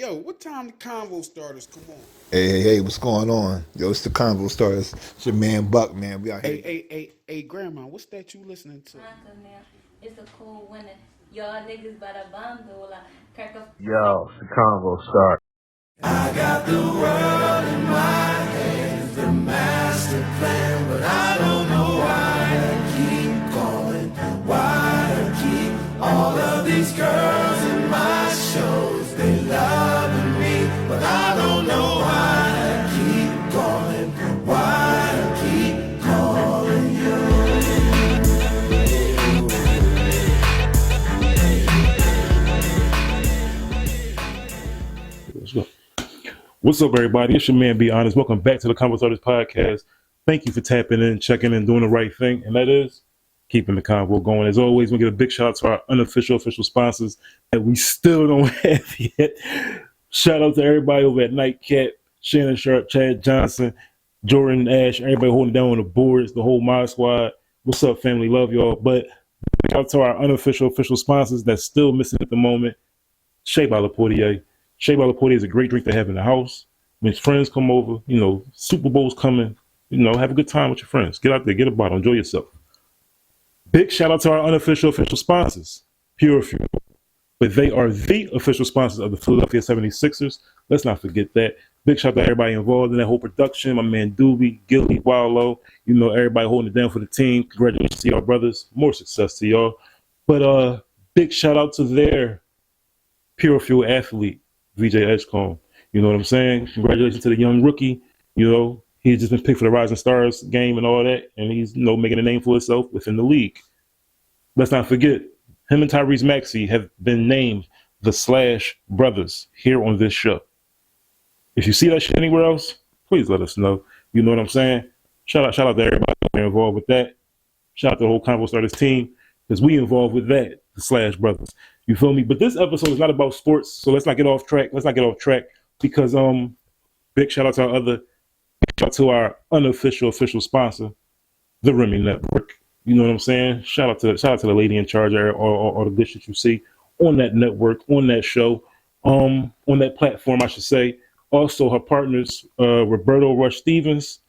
Yo, what time the convo starters come on? Hey, what's going on? Yo, it's the Convo Stars. It's your man Buck, man. We out Hey, here. hey, hey, hey, Grandma, what's that you listening to? It's a cool winner. Y'all niggas by the bandola. Crack a Yo, it's the Convo Star. Let's go. What's up, everybody? It's your man, Be Honest. Welcome back to the Convo Starters Podcast. Thank you for tapping in, checking in, doing the right thing, and that is keeping the convo going. As always, we get a big shout out to our unofficial official sponsors that we still don't have yet. Shout out to everybody over at Nightcat, Shannon Sharp, Chad Johnson, Jordan Ash, everybody holding down on the boards, the whole Mod Squad. What's up, family? Love y'all. But shout out to our unofficial official sponsors that's still missing at the moment. Shea by LaPortier. Shea by LaPortier is a great drink to have in the house. When friends come over, Super Bowl's coming, have a good time with your friends. Get out there, get a bottle, enjoy yourself. Big shout out to our unofficial official sponsors, Pure Fuel. But they are the official sponsors of the Philadelphia 76ers. Let's not forget that. Big shout out to everybody involved in that whole production. My man Doobie, Gilly, Wallow, everybody holding it down for the team. Congratulations to y'all brothers. More success to y'all. But big shout out to their Pure Fuel athlete, VJ Edgecombe. You know what I'm saying? Congratulations to the young rookie. He's just been picked for the Rising Stars game and all that, and he's making a name for himself within the league. Let's not forget, him and Tyrese Maxey have been named the Slash Brothers here on this show. If you see that shit anywhere else, please let us know. You know what I'm saying? Shout out to everybody involved with that. Shout out to the whole Convo Starters team, because we involved with that, the Slash Brothers. You feel me? But this episode is not about sports, so let's not get off track. Because big shout out to our unofficial official sponsor, the Remy Network. You know what I'm saying? Shout out to the lady in charge of all the good shit you see on that network, on that show, on that platform, I should say. Also, her partners, Roberto Rush Evans,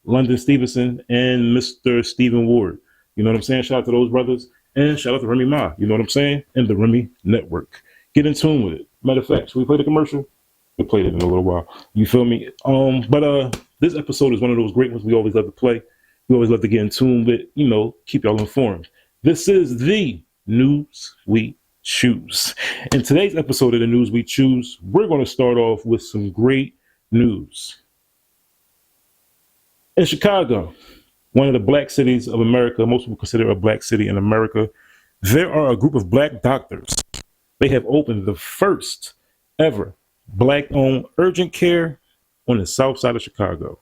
London Stevenson, and Mr. Stephen Ward. You know what I'm saying? Shout out to those brothers. And shout out to Remy Ma, you know what I'm saying? And the Remy Network. Get in tune with it. Matter of fact, should we play the commercial? We'll play it in a little while. You feel me? But this episode is one of those great ones we always love to play. We always love to get in tune with, keep y'all informed. This is the News We Choose. In today's episode of the News We Choose, we're going to start off with some great news. In Chicago, one of the black cities of America, most people consider a black city in America, there are a group of black doctors. They have opened the first ever black-owned urgent care on the south side of Chicago.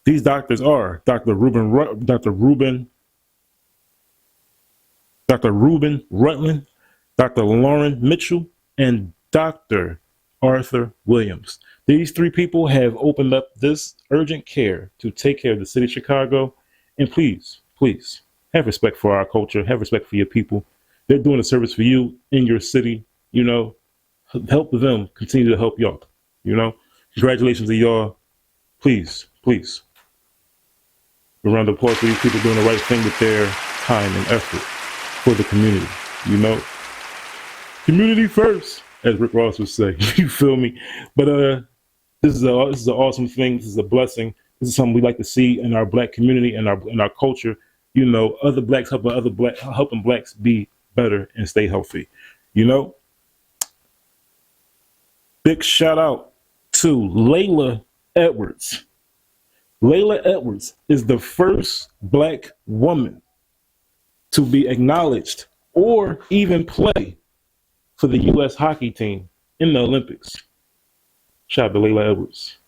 These doctors are Dr. Ruben Rutland, Dr. Lauren Mitchell, and Dr. Arthur Williams. These three people have opened up this urgent care to take care of the city of Chicago. And please, have respect for our culture. Have respect for your people. They're doing a service for you in your city. Help them continue to help y'all. Congratulations to y'all. Please. A round of applause for these people doing the right thing with their time and effort for the community. Community first, as Rick Ross would say. You feel me? But this is an awesome thing. This is a blessing. This is something we like to see in our black community and our culture. Other blacks helping blacks be better and stay healthy. Big shout out to Layla Edwards. Layla Edwards is the first black woman to be acknowledged or even play for the U.S. hockey team in the Olympics. Shout out to Layla Edwards.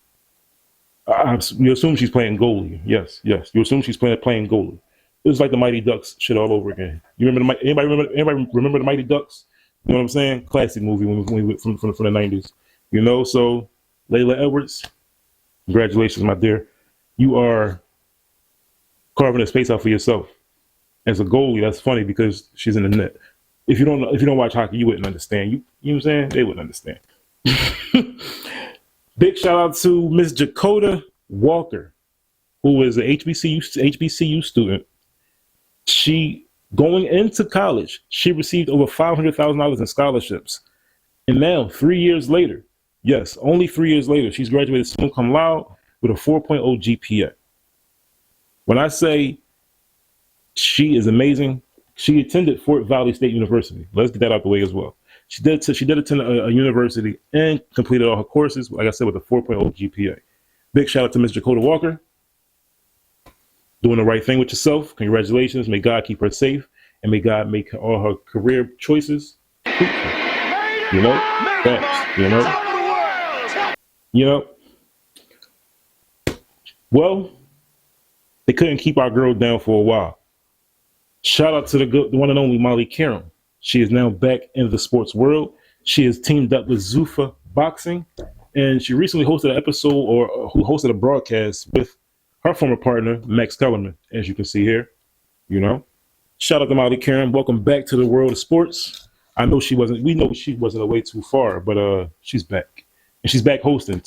You assume she's playing goalie. Yes. You assume she's playing goalie. It was like the Mighty Ducks shit all over again. Anybody remember the Mighty Ducks? You know what I'm saying? Classic movie from the 90s. So Layla Edwards, congratulations, my dear. You are carving a space out for yourself. As a goalie, that's funny because she's in the net. if you don't watch hockey, you wouldn't understand. You know what I'm saying? They wouldn't understand. Big shout out to Miss Jakota Walker, who is an HBCU student. She, going into college, she received over $500,000 in scholarships. And now, 3 years later, yes, only 3 years later, she's graduated summa cum laude with a 4.0 GPA. When I say she is amazing, she attended Fort Valley State University. Let's get that out the way as well. She did attend a university and completed all her courses, like I said, with a 4.0 GPA. Big shout out to Ms. Jakota Walker. Doing the right thing with yourself. Congratulations. May God keep her safe. And may God make all her career choices fruitful. You know? Facts. You know? You know? Well, they couldn't keep our girl down for a while. Shout out to the one and only Molly Karam. She is now back in the sports world. She has teamed up with Zuffa Boxing, and she recently hosted an episode who hosted a broadcast with her former partner, Max Kellerman, as you can see here. You know, shout out to Molly Karam. Welcome back to the world of sports. We know she wasn't away too far, but she's back, and she's back hosting.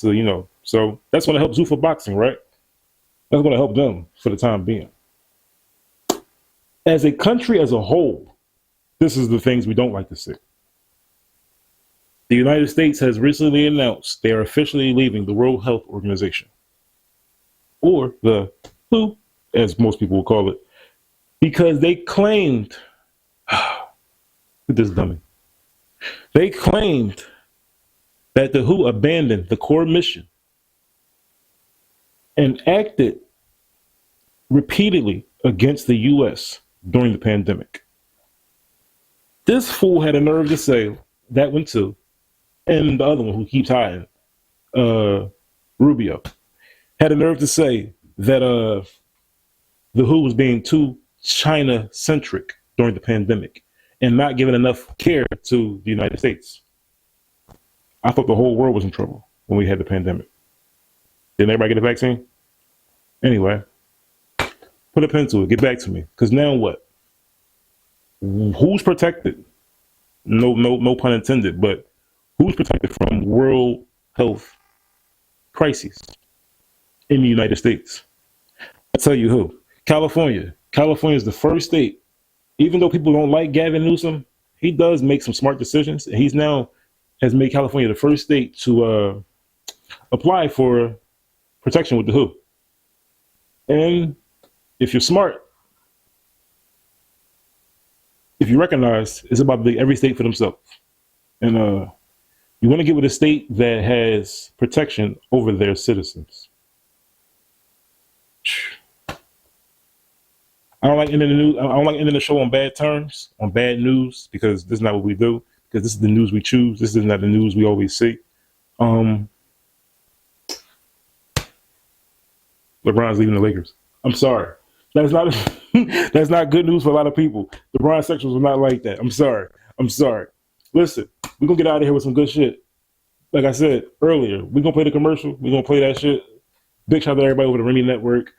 So that's going to help Zuffa Boxing, right? That's going to help them for the time being. As a country as a whole, this is the things we don't like to see. The United States has recently announced they are officially leaving the World Health Organization, or the WHO, as most people will call it, because they claimed, this dummy, they claimed that the WHO abandoned the core mission and acted repeatedly against the U.S. during the pandemic. This fool had a nerve to say, that one too, and the other one who keeps hiding, Rubio, had a nerve to say that the WHO was being too China-centric during the pandemic and not giving enough care to the United States. I thought the whole world was in trouble when we had the pandemic. Didn't everybody get a vaccine? Anyway, put a pen to it. Get back to me. Because now what? Who's protected? No pun intended, but who's protected from world health crises in the United States? I'll tell you who. California. California is the first state. Even though people don't like Gavin Newsom, he does make some smart decisions, and he's now has made California the first state to apply for protection with the WHO. And if you're smart, if you recognize, it's about every state for themselves. And you want to get with a state that has protection over their citizens. I don't like ending the news. I don't like ending the show on bad terms, on bad news, because this is not what we do. Because this is the news we choose. This is not the news we always see. LeBron's leaving the Lakers. I'm sorry. That's not good news for a lot of people. LeBron sections are not like that. I'm sorry. Listen, we're going to get out of here with some good shit. Like I said earlier, we're going to play the commercial. We're going to play that shit. Big shout out to everybody over the Remy Network.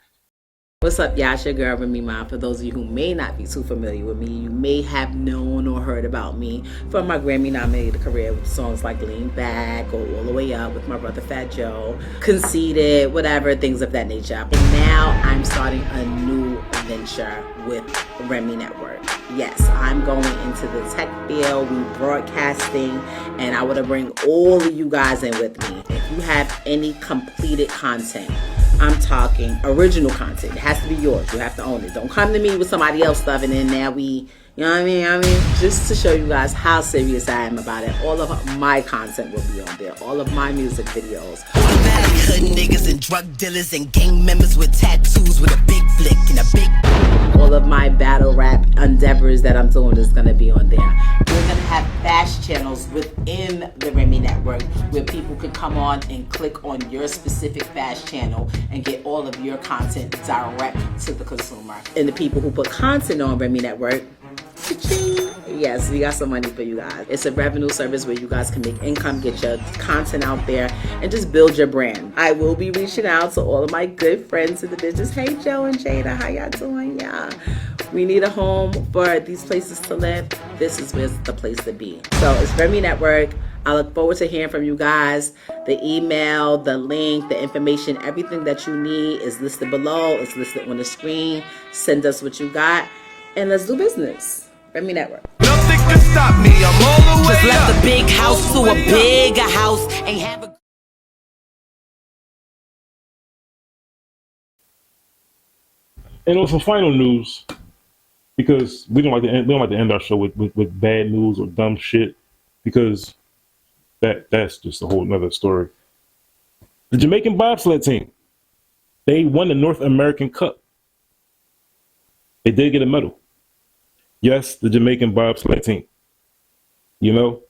What's up, y'all? It's your girl, Remy Ma. For those of you who may not be too familiar with me, you may have known or heard about me from my Grammy-nominated career with songs like Lean Back or All the Way Up with my brother Fat Joe, Conceited, whatever, things of that nature. And now I'm starting a new venture with Remy Network. Yes, I'm going into the tech field, we broadcasting, and I want to bring all of you guys in with me. If you have any completed content, I'm talking original content. It has to be yours. You have to own it. Don't come to me with somebody else stuff and then now we, you know what I mean? Just to show you guys how serious I am about it. All of my content will be on there. All of my music videos. Hood niggas and drug dealers and gang members with tattoos with a big flick and a big... All of my battle rap endeavors that I'm doing is going to be on there. We're going to have fast channels within the Remy Network where people can come on and click on your specific fast channel and get all of your content direct to the consumer. And the people who put content on Remy Network, yes, we got some money for you guys. It's a revenue service where you guys can make income, get your content out there, and just build your brand. I will be reaching out to all of my good friends in the business. Hey, Joe and Jada, how y'all doing? Yeah. we need a home for these places to live, this is where's the place to be. So it's Remy Network. I look forward to hearing from you guys. The email, the link, the information, everything that you need is listed below. It's listed on the screen. Send us what you got, and let's do business. Remy Network. Nothing can stop me, I'm all the way Just left a big house to a bigger house. Ain't have a And on some final news, because we don't like to end our show with bad news or dumb shit, because that's just a whole nother story. The Jamaican bobsled team, they won the North American Cup. They did get a medal. Yes, the Jamaican bobsled team. You know,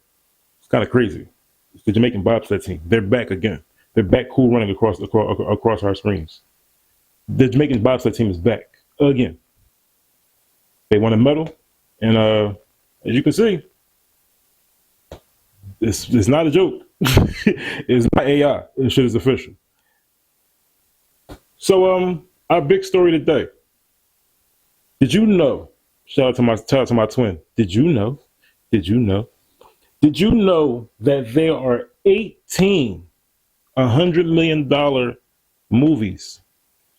it's kind of crazy. It's the Jamaican bobsled team. They're back again. They're back cool running across our screens. The Jamaican bobsled team is back again. They won a medal, and as you can see, it's not a joke. It's not AI. This shit is official. So our big story today. Did you know? Shout out to my twin. Did you know that there are 18 $100 million movies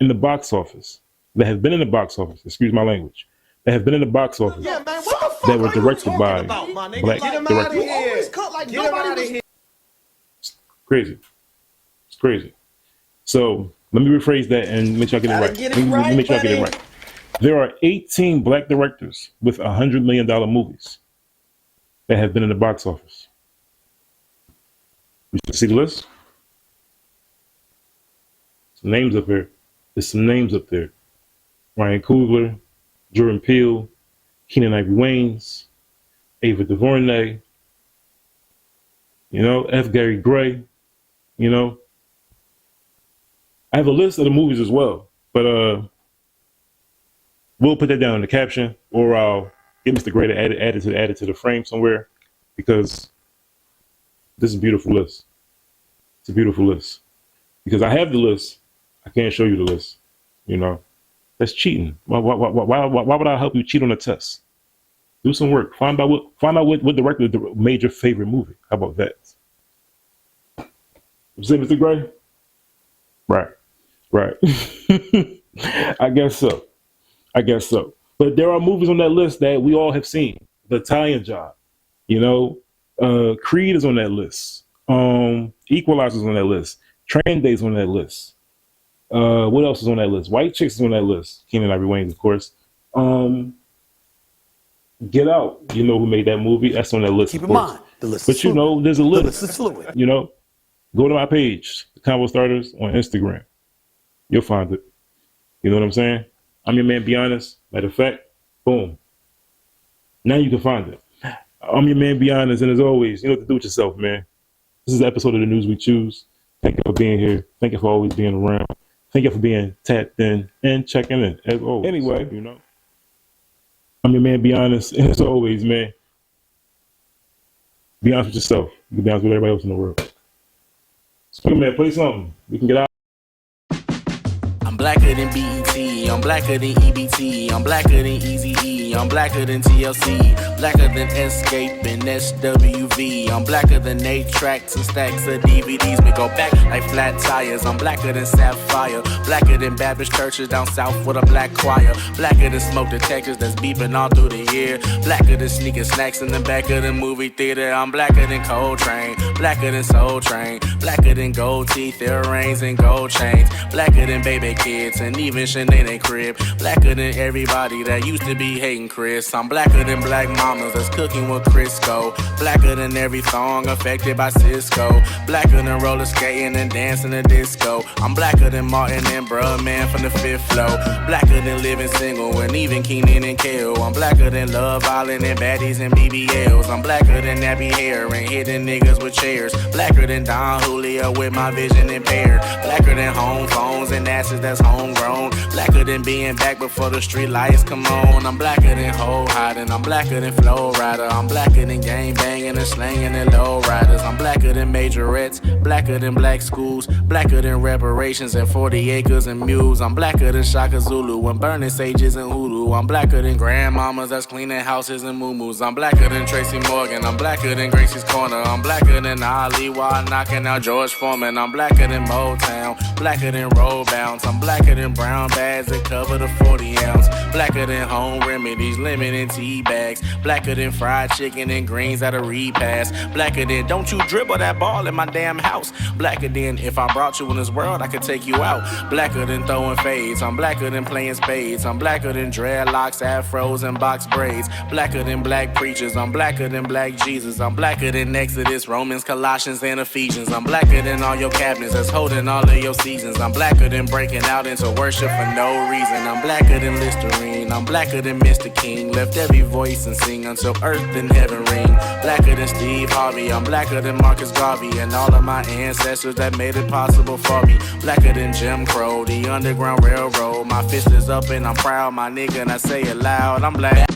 in the box office that have been in the box office? Excuse my language. That have been in the box office. Yeah, man, what the fuck that were are you directed by about, my nigga? black Get him directors. out of here. Always cut like Get him nobody out of was here. Crazy. It's crazy. So let me rephrase that and make sure I get it Gotta right. get it Let me right, make sure I get it buddy. right. There are 18 black directors with $100 million movies that have been in the box office. You see the list? Some names up here. There's some names up there. Ryan Coogler, Jordan Peele, Keenen Ivory Wayans, Ava DuVernay, F. Gary Gray, I have a list of the movies as well, but we'll put that down in the caption, or I'll get Mr. Gray to add it to the frame somewhere, because this is a beautiful list. It's a beautiful list. Because I have the list, I can't show you the list. That's cheating. Why would I help you cheat on a test? Do some work. Find out what director made your favorite movie. How about that? You say, Mr. Gray? Right. I guess so. But there are movies on that list that we all have seen. The Italian Job, Creed is on that list. Equalizer's on that list. Train Day's on that list. What else is on that list? White Chicks is on that list. Keenen Ivory Wayans, of course. Get Out. You know who made that movie? That's on that list. Keep in mind, the list But is fluid. there's a The list. list is fluid. Go to my page, The Convo Starters on Instagram. You'll find it. You know what I'm saying? I'm your man, Be Honest. Matter of fact, boom. Now you can find it. I'm your man, Be Honest, and as always, you know what to do with yourself, man. This is an episode of The News We Choose. Thank you for being here. Thank you for always being around. Thank you for being tapped in and checking in, as always. Anyway, I'm your man, Be Honest, and as always, man, be honest with yourself. You can be honest with everybody else in the world. Speaker Man, play something. We can get out. I'm blacker than BET, I'm blacker than EBT, I'm blacker than Eazy-E, I'm blacker than TLC, blacker than Escape and SWV, I'm blacker than 8 tracks and stacks of DVDs. We go back like flat tires. I'm blacker than Sapphire, blacker than Baptist churches down south with a black choir, blacker than smoke detectors that's beeping all through the year, blacker than sneaking snacks in the back of the movie theater. I'm blacker than Coltrane, blacker than Soul Train, blacker than gold teeth, earrings and gold chains, blacker than baby kids and even Sinead crib, blacker than everybody that used to be hating Chris. I'm blacker than black mamas that's cooking with Crisco, blacker than every thong affected by Cisco, blacker than roller skating and dancing the disco. I'm blacker than Martin and Bruh Man from the Fifth Flow, blacker than living single and even Keenen and Kel. I'm blacker than Love Island and baddies and BBLs. I'm blacker than nappy hair and hitting niggas with chairs, blacker than Don Julio with my vision impaired, blacker than home phones and asses that's homegrown, blacker than being back before the street lights come on. I'm blacker than Ho Hiding, I'm blacker than Flow Rider, I'm blacker than gang banging and slanging and low riders. I'm blacker than majorettes, blacker than black schools, blacker than reparations and 40 acres and mules. I'm blacker than Shaka Zulu and burning sages and hoodoo. I'm blacker than grandmamas that's cleaning houses and moo-moos. I'm blacker than Tracy Morgan, I'm blacker than Gracie's Corner. I'm blacker than Ali while knocking out George Foreman. I'm blacker than Motown, blacker than roll bounce. I'm blacker than brown bags that cover the 40 ounce. Blacker than home remedies, lemon and tea bags. Blacker than fried chicken and greens at a repast. Blacker than don't you dribble that ball in my damn house. Blacker than if I brought you in this world, I could take you out. Blacker than throwing fades, I'm blacker than playing spades. I'm blacker than dreadlocks, afros, and box braids. Blacker than black preachers, I'm blacker than black Jesus. I'm blacker than Exodus, Romans, Colossians, and Ephesians. I'm blacker than all your cabinets that's holding all of your seasons. I'm blacker than breaking out into worship for no reason. I'm blacker than Listerine, I'm blacker than Mr. King. Left every voice and sing until earth and heaven ring. Blacker than Steve Harvey, I'm blacker than Marcus Garvey and all of my ancestors that made it possible for me. Blacker than Jim Crow, the Underground Railroad. My fist is up and I'm proud, my nigga, and I say it loud. I'm black.